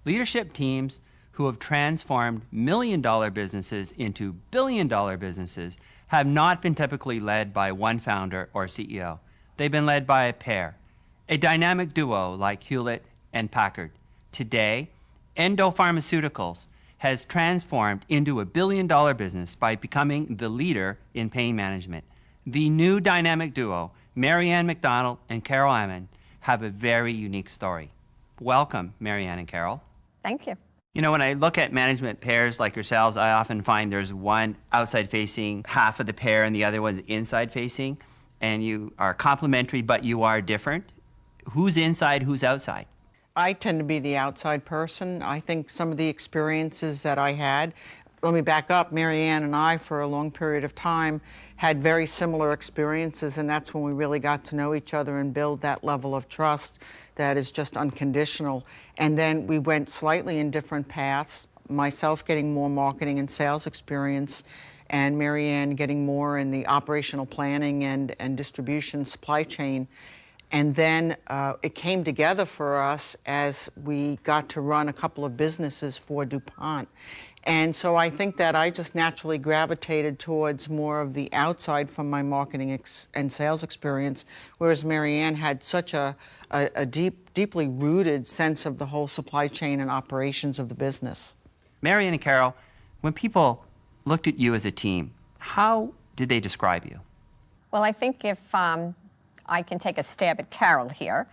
Leadership teams who have transformed million-dollar businesses into billion-dollar businesses have not been typically led by one founder or CEO. They've been led by a pair, a dynamic duo like Hewlett and Packard. Today, Endo Pharmaceuticals has transformed into a billion-dollar business by becoming the leader in pain management. The new dynamic duo, Marianne McDonald and Carol Ammon, have a very unique story. Welcome, Marianne and Carol. Thank you. You know, when I look at management pairs like yourselves, I often find there's one outside-facing half of the pair and the other one's inside-facing, and you are complementary, but you are different. Who's inside, who's outside? I tend to be the outside person. I think some of the experiences that I had, let me back up, Marianne and I, for a long period of time, had very similar experiences, and that's when we really got to know each other and build that level of trust that is just unconditional. And then we went slightly in different paths, myself getting more marketing and sales experience, and Marianne getting more in the operational planning and distribution supply chain. And then it came together for us as we got to run a couple of businesses for DuPont. And so I think that I just naturally gravitated towards more of the outside from my marketing and sales experience, whereas Marianne had such a deeply rooted sense of the whole supply chain and operations of the business. Marianne and Carol, when people looked at you as a team, how did they describe you? Well, I think if I can take a stab at Carol here.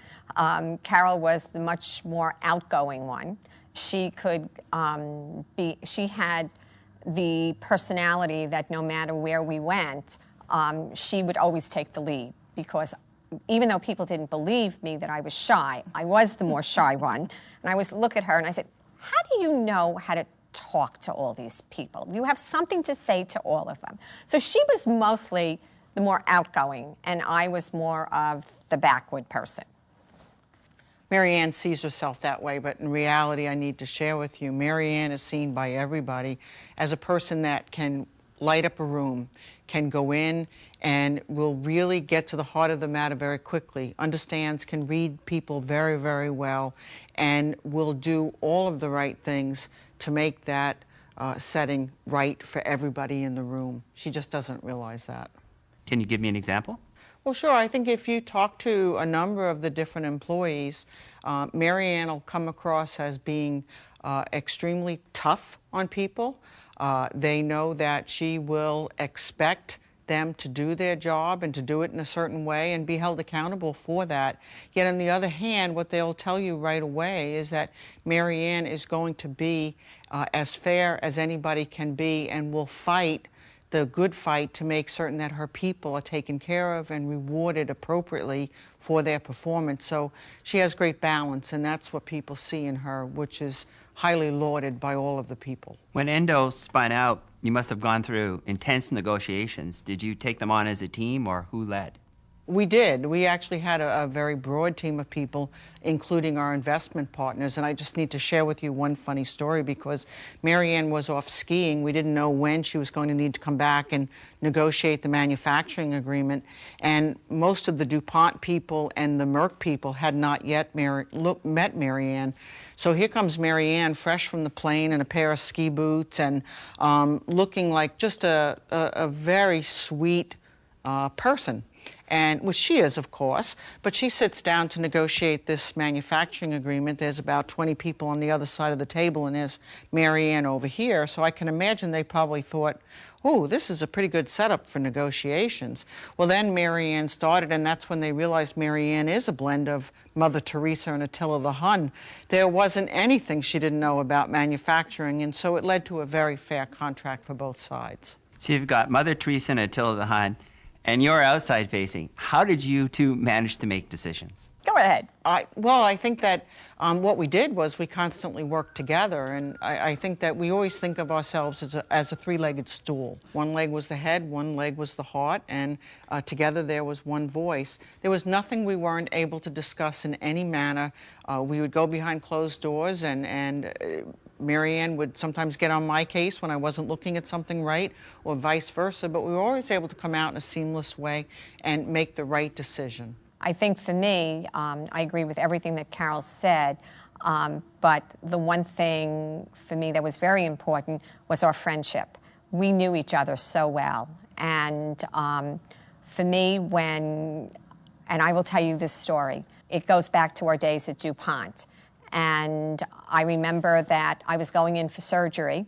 Carol was the much more outgoing one. She could she had the personality that no matter where we went, she would always take the lead, because even though people didn't believe me that I was shy, I was the more shy one. And I would look at her and I said, how do you know how to talk to all these people? You have something to say to all of them. So she was mostly the more outgoing, and I was more of the backward person. Marianne sees herself that way, but in reality, I need to share with you, Marianne is seen by everybody as a person that can light up a room, can go in and will really get to the heart of the matter very quickly, understands, can read people very, very well, and will do all of the right things to make that setting right for everybody in the room. She just doesn't realize that. Can you give me an example? Well, sure. I think if you talk to a number of the different employees, Marianne will come across as being extremely tough on people. They know that she will expect them to do their job and to do it in a certain way and be held accountable for that. Yet on the other hand, what they'll tell you right away is that Marianne is going to be as fair as anybody can be and will fight the good fight to make certain that her people are taken care of and rewarded appropriately for their performance. So she has great balance, and that's what people see in her, which is highly lauded by all of the people. When Endo spun out, you must have gone through intense negotiations. Did you take them on as a team, or who led? We did. We actually had a very broad team of people, including our investment partners. And I just need to share with you one funny story, because Marianne was off skiing. We didn't know when she was going to need to come back and negotiate the manufacturing agreement. And most of the DuPont people and the Merck people had not yet met Marianne. So here comes Marianne, fresh from the plane in a pair of ski boots and looking like just a very sweet person. And which she is, of course, but she sits down to negotiate this manufacturing agreement. There's about 20 people on the other side of the table, and there's Marianne over here. So I can imagine they probably thought, oh, this is a pretty good setup for negotiations. Well, then Marianne started, and that's when they realized Marianne is a blend of Mother Teresa and Attila the Hun. There wasn't anything she didn't know about manufacturing, and so it led to a very fair contract for both sides. So you've got Mother Teresa and Attila the Hun, and you're outside facing. How did you two manage to make decisions? Go ahead. Well, I think that what we did was we constantly worked together, and I think that we always think of ourselves as a three-legged stool. One leg was the head, one leg was the heart, and together there was one voice. There was nothing we weren't able to discuss in any manner. We would go behind closed doors, and Marianne would sometimes get on my case when I wasn't looking at something right, or vice versa, but we were always able to come out in a seamless way and make the right decision. I think for me, I agree with everything that Carol said. But the one thing for me that was very important was our friendship. We knew each other so well. And for me, and I will tell you this story, it goes back to our days at DuPont. And I remember that I was going in for surgery,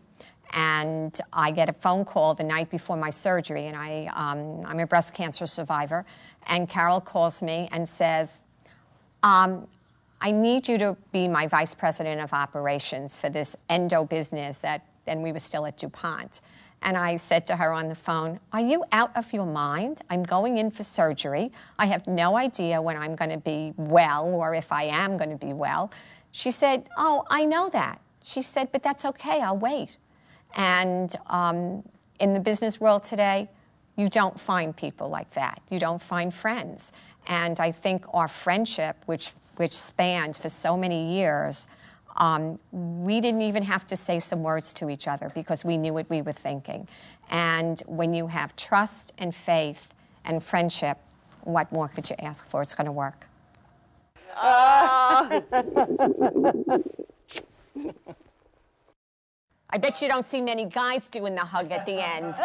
and I get a phone call the night before my surgery, and I'm a breast cancer survivor, and Carol calls me and says, I need you to be my vice president of operations for this endo business and we were still at DuPont. And I said to her on the phone, are you out of your mind? I'm going in for surgery. I have no idea when I'm going to be well or if I am going to be well. She said, oh, I know that. She said, but that's okay, I'll wait. And in the business world today, you don't find people like that. You don't find friends. And I think our friendship, which spanned for so many years, we didn't even have to say some words to each other because we knew what we were thinking. And when you have trust and faith and friendship, what more could you ask for? It's going to work. I bet you don't see many guys doing the hug at the end.